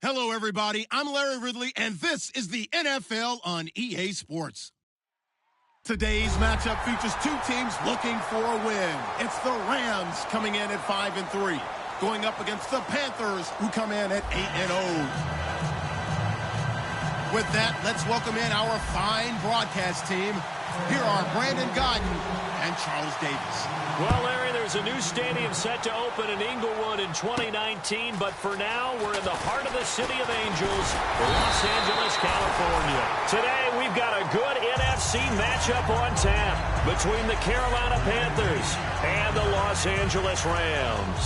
Hello, everybody. I'm Larry Ridley, and this is the NFL on EA Sports. Today's matchup features two teams looking for a win. It's the Rams coming in at 5-3, going up against the Panthers, who come in at 8-0. With that, let's welcome in our fine broadcast team. Here are Brandon Godden and Charles Davis. Well, Larry, there's a new stadium set to open in Inglewood in 2019, but for now, we're in the heart of the City of Angels, Los Angeles, California. Today, we've got a good NFC matchup on tap between the Carolina Panthers and the Los Angeles Rams.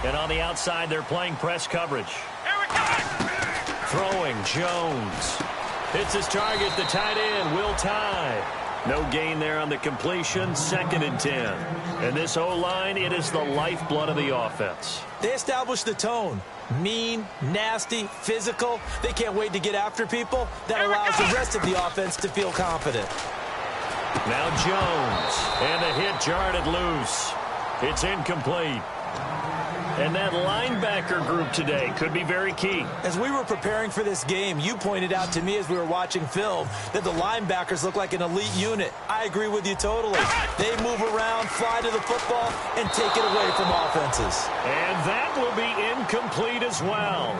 And on the outside, they're playing press coverage. Throwing Jones. Hits his target, the tight end, Will Tye. No gain there on the completion, 2nd and 10. And this O-line, it is the lifeblood of the offense. They established the tone. Mean, nasty, physical. They can't wait to get after people. That allows the rest of the offense to feel confident. Now Jones, and the hit jarred it loose. It's incomplete. And that linebacker group today could be very key. As we were preparing for this game, you pointed out to me as we were watching film that the linebackers look like an elite unit. I agree with you totally. They move around, fly to the football, and take it away from offenses. And that will be incomplete as well.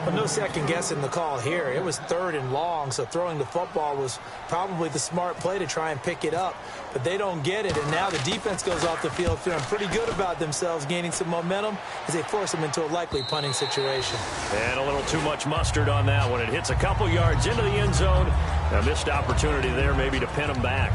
Well, no second guessing the call here. It was 3rd and long, so throwing the football was probably the smart play to try and pick it up. But they don't get it, and now the defense goes off the field feeling pretty good about themselves, gaining some momentum as they force them into a likely punting situation. And a little too much mustard on that one. It hits a couple yards into the end zone. A missed opportunity there maybe to pin them back.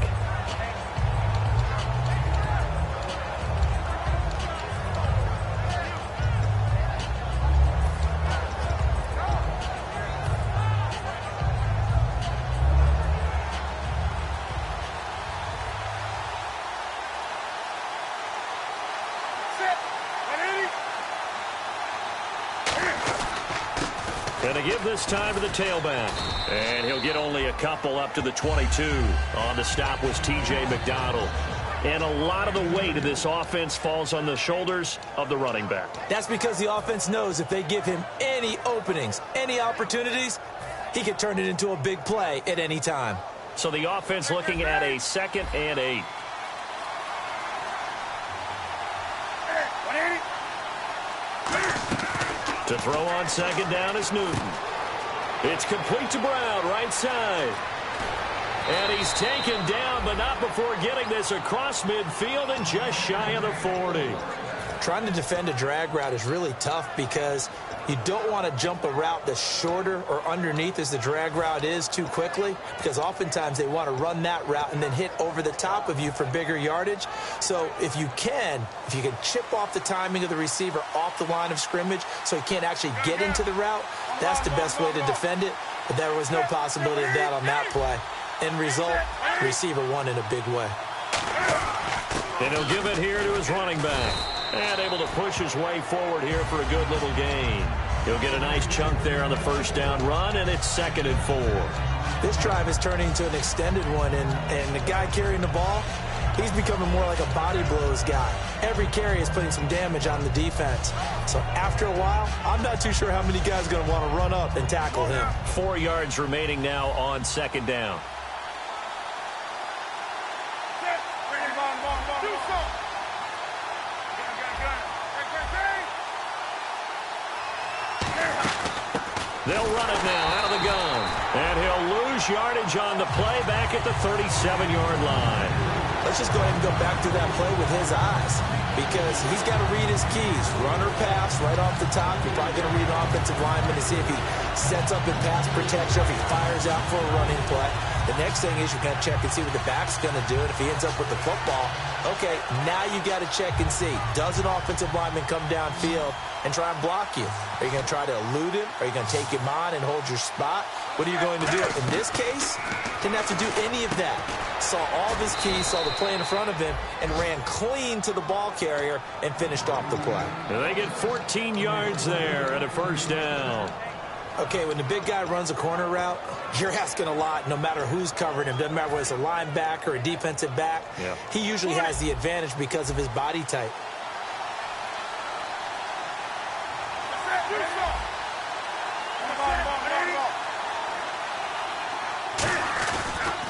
Going to give this time to the tailback. And he'll get only a couple up to the 22. On the stop was T.J. McDonald. And a lot of the weight of this offense falls on the shoulders of the running back. That's because the offense knows if they give him any openings, any opportunities, he can turn it into a big play at any time. So the offense looking at a 2nd and 8. To throw on 2nd down is Newton. It's complete to Brown, right side. And he's taken down, but not before getting this across midfield and just shy of the 40. Trying to defend a drag route is really tough because you don't want to jump a route that's shorter or underneath as the drag route is too quickly, because oftentimes they want to run that route and then hit over the top of you for bigger yardage. So if you can chip off the timing of the receiver off the line of scrimmage so he can't actually get into the route, that's the best way to defend it. But there was no possibility of that on that play. End result, receiver won in a big way. And he'll give it here to his running back. And able to push his way forward here for a good little gain. He'll get a nice chunk there on the 1st down run, and it's 2nd and 4. This drive is turning into an extended one, and the guy carrying the ball, he's becoming more like a body blows guy. Every carry is putting some damage on the defense. So after a while, I'm not too sure how many guys are going to want to run up and tackle him. 4 yards remaining now on 2nd down. They'll run it now out of the gun. And he'll lose yardage on the play back at the 37-yard line. Let's just go ahead and go back to that play with his eyes, because he's got to read his keys. Run or pass right off the top. You're probably going to read an offensive lineman to see if he sets up in pass protection, if he fires out for a running play. The next thing is you got to check and see what the back's going to do. And if he ends up with the football, okay, now you got to check and see. Does an offensive lineman come downfield and try and block you? Are you going to try to elude him? Are you going to take him on and hold your spot? What are you going to do? In this case, didn't have to do any of that. Saw all of his keys, saw the play in front of him, and ran clean to the ball carrier and finished off the play. And they get 14 yards there at a 1st down. Okay, when the big guy runs a corner route, you're asking a lot no matter who's covering him. Doesn't matter whether it's a linebacker or a defensive back. Yeah. He usually has the advantage because of his body type.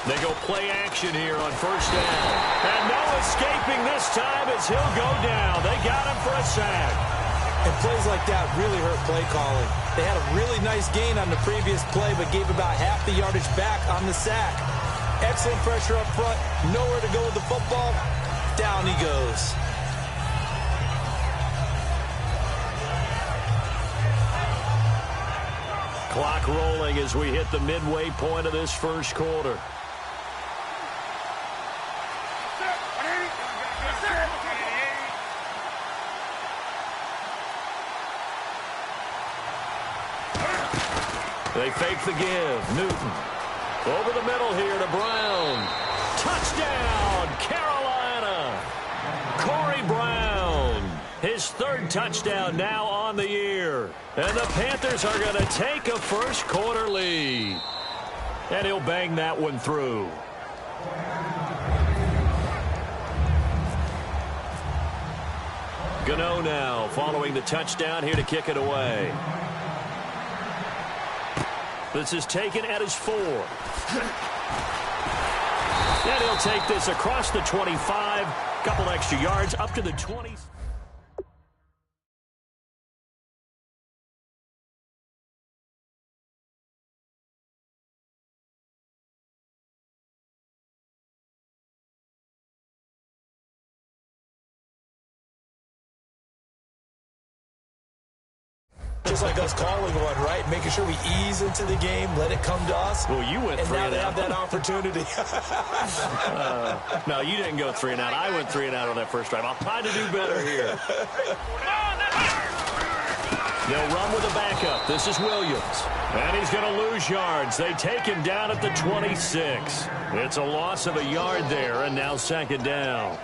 They go play action here on first down. And no escaping this time as he'll go down. They got him for a sack. And plays like that really hurt play calling. They had a really nice gain on the previous play, but gave about half the yardage back on the sack. Excellent pressure up front. Nowhere to go with the football. Down he goes. Clock rolling as we hit the midway point of this first quarter. They fake the give. Newton. Over the middle here to Brown. Touchdown, Carolina. Corey Brown. His third touchdown now on the year. And the Panthers are going to take a first quarter lead. And he'll bang that one through. Gano now following the touchdown here to kick it away. This is taken at his 4. And he'll take this across the 25. Couple extra yards up to the 20. Just like us calling one, right? Making sure we ease into the game, let it come to us. Well, you went 3 and out. And now they have that opportunity. No, you didn't go 3 and out. I went 3 and out on that first drive. I'll try to do better here. They'll run with a backup. This is Williams. And he's going to lose yards. They take him down at the 26. It's a loss of a yard there, and now second down.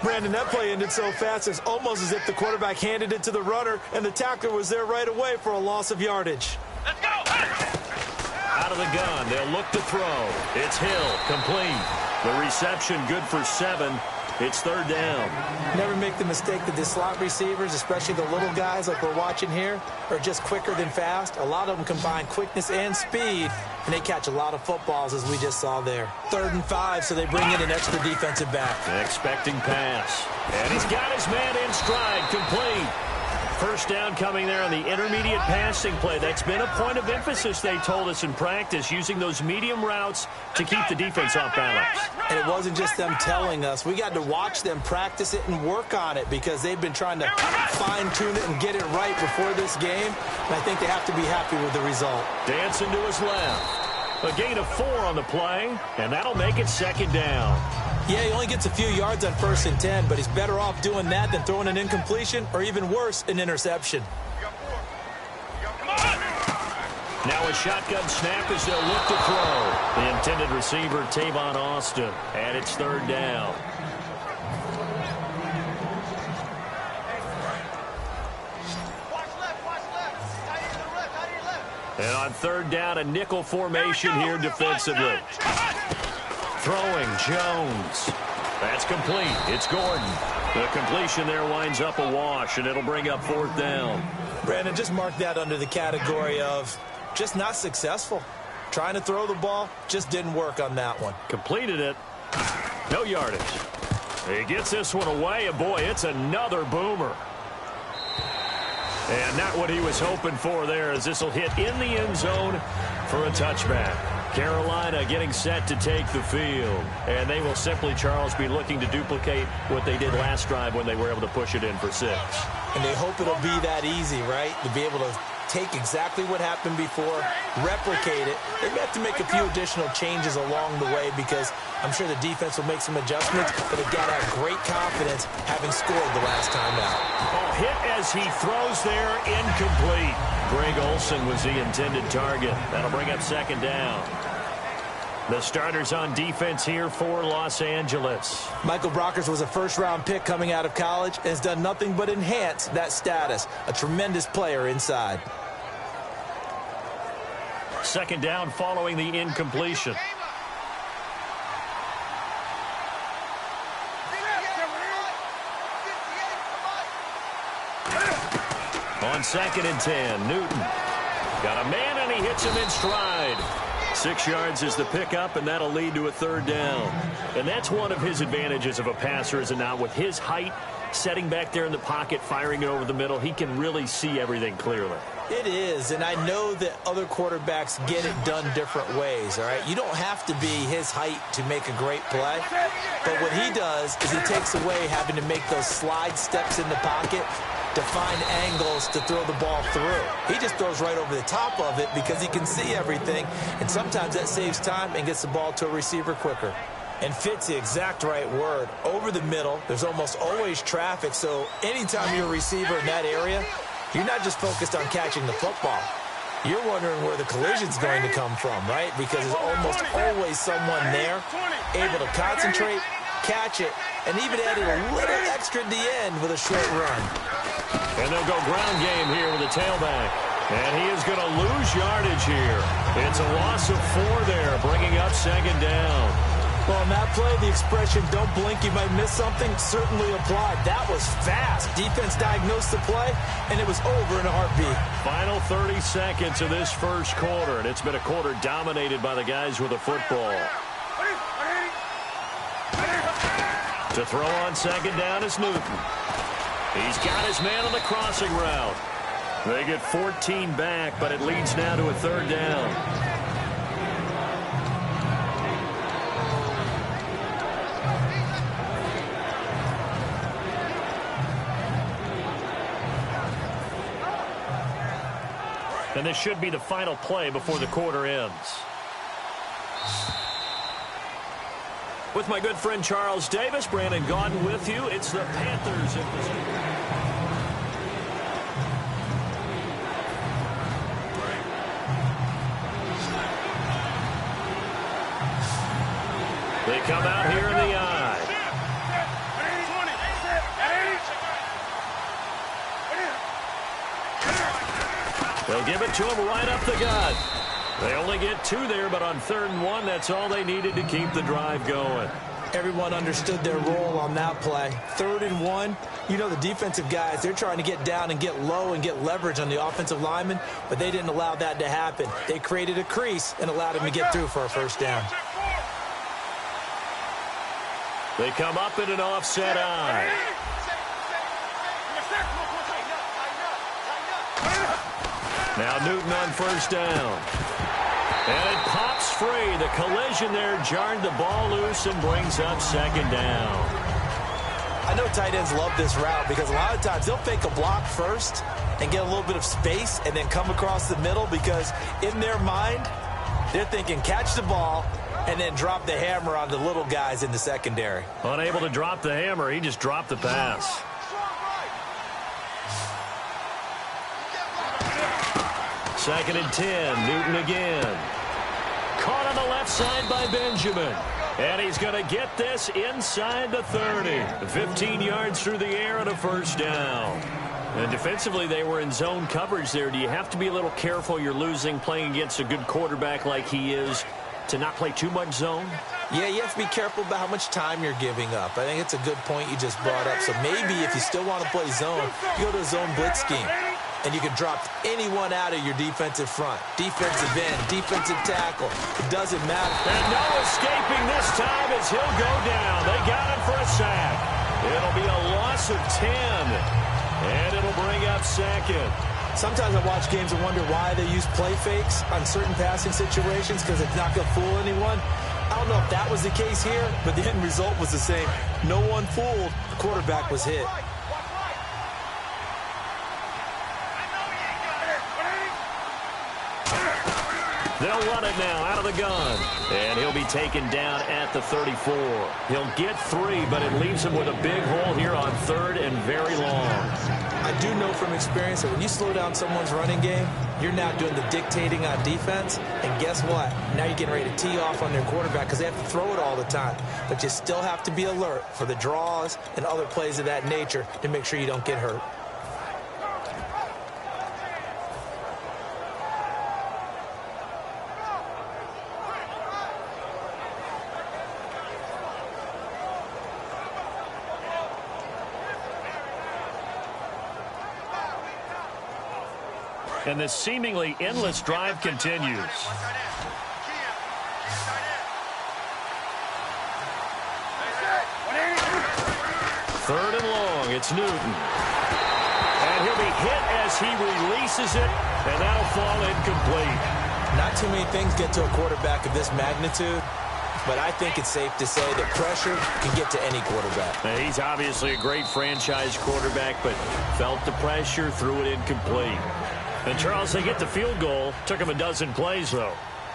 Brandon, that play ended so fast, it's almost as if the quarterback handed it to the runner, and the tackler was there right away for a loss of yardage. Let's go! Out of the gun, they'll look to throw. It's Hill, complete. The reception good for 7. It's third down. Never make the mistake that the slot receivers, especially the little guys like we're watching here, are just quicker than fast. A lot of them combine quickness and speed, and they catch a lot of footballs, as we just saw there. 3rd and 5, so they bring in an extra defensive back. Expecting pass. And he's got his man in stride, complete. First down coming there on the intermediate passing play. That's been a point of emphasis, they told us in practice, using those medium routes to keep the defense off balance. And it wasn't just them telling us. We got to watch them practice it and work on it because they've been trying to fine-tune it and get it right before this game. And I think they have to be happy with the result. Dancing to his left. A gain of 4 on the play, and that'll make it second down. Yeah, he only gets a few yards on 1st and 10, but he's better off doing that than throwing an incompletion or, even worse, an interception. Now a shotgun snap as they'll look to throw. The intended receiver, Tavon Austin, and it's third down. And on third down, a nickel formation here defensively. Throwing, Jones. That's complete. It's Gordon. The completion there winds up a wash, and it'll bring up 4th down. Brandon, just mark that under the category of just not successful. Trying to throw the ball, just didn't work on that one. Completed it. No yardage. He gets this one away, and boy, it's another boomer. And not what he was hoping for there, as this will hit in the end zone for a touchback. Carolina getting set to take the field. And they will simply, Charles, be looking to duplicate what they did last drive when they were able to push it in for 6. And they hope it'll be that easy, right? To be able to take exactly what happened before, replicate it. They have to make a few additional changes along the way because I'm sure the defense will make some adjustments, but they've got to have great confidence having scored the last time out. Oh, hit as he throws there, incomplete. Greg Olsen was the intended target. That'll bring up second down. The starters on defense here for Los Angeles. Michael Brockers was a first-round pick coming out of college and has done nothing but enhance that status. A tremendous player inside. Second down following the incompletion. On 2nd and 10, Newton. Got a man and he hits him in stride. 6 yards is the pickup, and that'll lead to a third down. And that's one of his advantages of a passer, is it not? With his height, setting back there in the pocket, firing it over the middle, he can really see everything clearly. It is, and I know that other quarterbacks get it done different ways, all right? You don't have to be his height to make a great play, but what he does is he takes away having to make those slide steps in the pocket to find angles to throw the ball through. He just throws right over the top of it because he can see everything, and sometimes that saves time and gets the ball to a receiver quicker. And fits the exact right word. Over the middle, there's almost always traffic, so anytime you're a receiver in that area, you're not just focused on catching the football. You're wondering where the collision's going to come from, right? Because there's almost always someone there able to concentrate, catch it, and even added a little extra at the end with a short run. And they'll go ground game here with a tailback. And he is going to lose yardage here. It's a loss of 4 there, bringing up second down. Well, on that play, the expression, don't blink, you might miss something, certainly applied. That was fast. Defense diagnosed the play, and it was over in a heartbeat. Final 30 seconds of this first quarter, and it's been a quarter dominated by the guys with the football. To throw on second down is Newton. He's got his man on the crossing route. They get 14 back, but it leads now to a third down. And this should be the final play before the quarter ends. With my good friend Charles Davis, Brandon Gaudin with you. It's the Panthers in position. They come out here in the eye. They'll give it to him right up the gut. They only get 2 there, but on 3rd and 1, that's all they needed to keep the drive going. Everyone understood their role on that play. 3rd and 1, you know the defensive guys, they're trying to get down and get low and get leverage on the offensive lineman, but they didn't allow that to happen. They created a crease and allowed him to get through for a first down. They come up in an offset eye. Now Newton on first down. And it pops free. The collision there jarred the ball loose and brings up second down. I know tight ends love this route because a lot of times they'll fake a block first and get a little bit of space and then come across the middle because in their mind, they're thinking catch the ball and then drop the hammer on the little guys in the secondary. Unable to drop the hammer, he just dropped the pass. Second and 10, Newton again. Caught on the left side by Benjamin. And he's going to get this inside the 30. 15 yards through the air and a first down. And defensively, they were in zone coverage there. Do you have to be a little careful? You're losing playing against a good quarterback like he is to not play too much zone? Yeah, you have to be careful about how much time you're giving up. I think it's a good point you just brought up. So maybe if you still want to play zone, you go to a zone blitz scheme. And you can drop anyone out of your defensive front. Defensive end, defensive tackle. It doesn't matter. And no escaping this time as he'll go down. They got him for a sack. It'll be a loss of 10. And it'll bring up second. Sometimes I watch games and wonder why they use play fakes on certain passing situations because it's not going to fool anyone. I don't know if that was the case here, but the end result was the same. No one fooled. The quarterback was hit. They'll run it now out of the gun. And he'll be taken down at the 34. He'll get 3, but it leaves him with a big hole here on 3rd and very long. I do know from experience that when you slow down someone's running game, you're now doing the dictating on defense. And guess what? Now you're getting ready to tee off on their quarterback because they have to throw it all the time. But you still have to be alert for the draws and other plays of that nature to make sure you don't get hurt. And this seemingly endless drive continues. 3rd and long. It's Newton. And he'll be hit as he releases it, and that'll fall incomplete. Not too many things get to a quarterback of this magnitude, but I think it's safe to say that pressure can get to any quarterback. Now, he's obviously a great franchise quarterback, but felt the pressure, threw it incomplete. And, Charles, they get the field goal. Took him a dozen plays, though.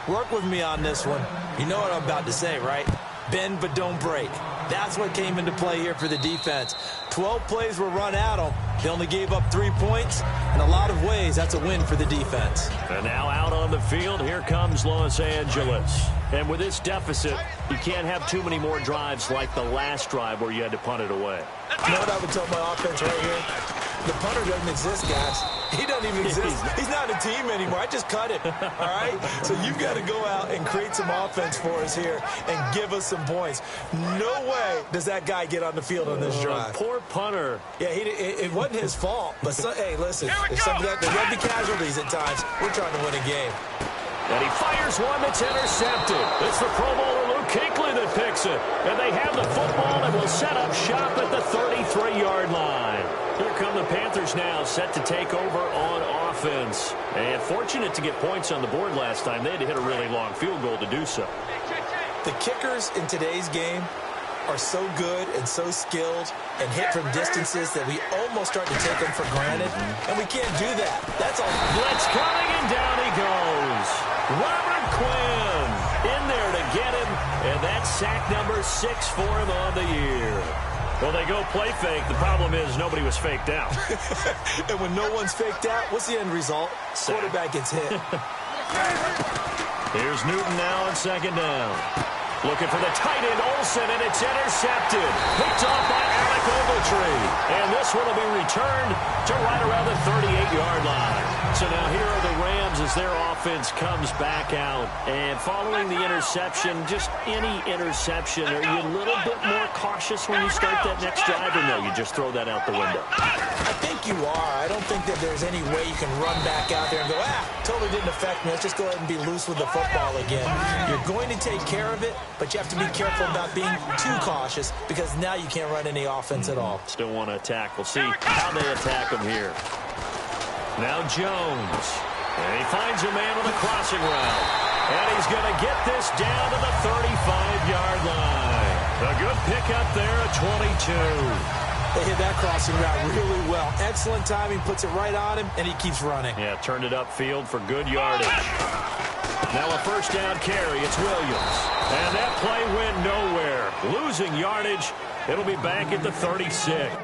Work with me on this one. You know what I'm about to say, right? Bend but don't break. That's what came into play here for the defense. 12 plays were run at them. They only gave up 3 points. In a lot of ways, that's a win for the defense. And now out on the field, here comes Los Angeles. And with this deficit, you can't have too many more drives like the last drive where you had to punt it away. You know what I would tell my offense right here? The punter doesn't exist, guys. He doesn't even exist. He's not a team anymore. I just cut it, all right? So you've got to go out and create some offense for us here and give us some points. No way does that guy get on the field on this drive. Poor punter. Yeah, it wasn't his fault. But, hey, listen, there's going to be casualties at times. We're trying to win a game. And he fires one that's intercepted. It's the Pro Bowler Luke Kuechly that picks it. And they have the football and will set up shop at the 33-yard line. Here come the Panthers now, set to take over on offense. And fortunate to get points on the board last time. They had to hit a really long field goal to do so. The kickers in today's game are so good and so skilled and hit from distances that we almost start to take them for granted. And we can't do that. That's all. Blitz coming, and down he goes. Robert Quinn in there to get him. And that's sack number 6 for him on the year. Well, they go play fake. The problem is nobody was faked out. And when no one's faked out, what's the end result? Sack. Quarterback gets hit. Here's Newton now on 2nd down. Looking for the tight end, Olsen, and it's intercepted. Picked off by Alec Ogletree. And this one will be returned to right around the 38-yard line. So now here are the Rams as their offense comes back out. And following the interception, just any interception, are you a little bit more cautious when you start that next drive, or no, you just throw that out the window? I think you are. I don't think that there's any way you can run back out there and go, totally didn't affect me. Let's just go ahead and be loose with the football again. You're going to take care of it, but you have to be careful about being too cautious because now you can't run any offense at all. Still want to attack. We'll see how they attack him here. Now Jones. And he finds a man on the crossing route. And he's going to get this down to the 35-yard line. A good pickup there at 22. They hit that crossing route really well. Excellent timing, puts it right on him, and he keeps running. Yeah, turned it upfield for good yardage. Now a 1st down carry. It's Williams. And that play went nowhere. Losing yardage. It'll be back at the 36.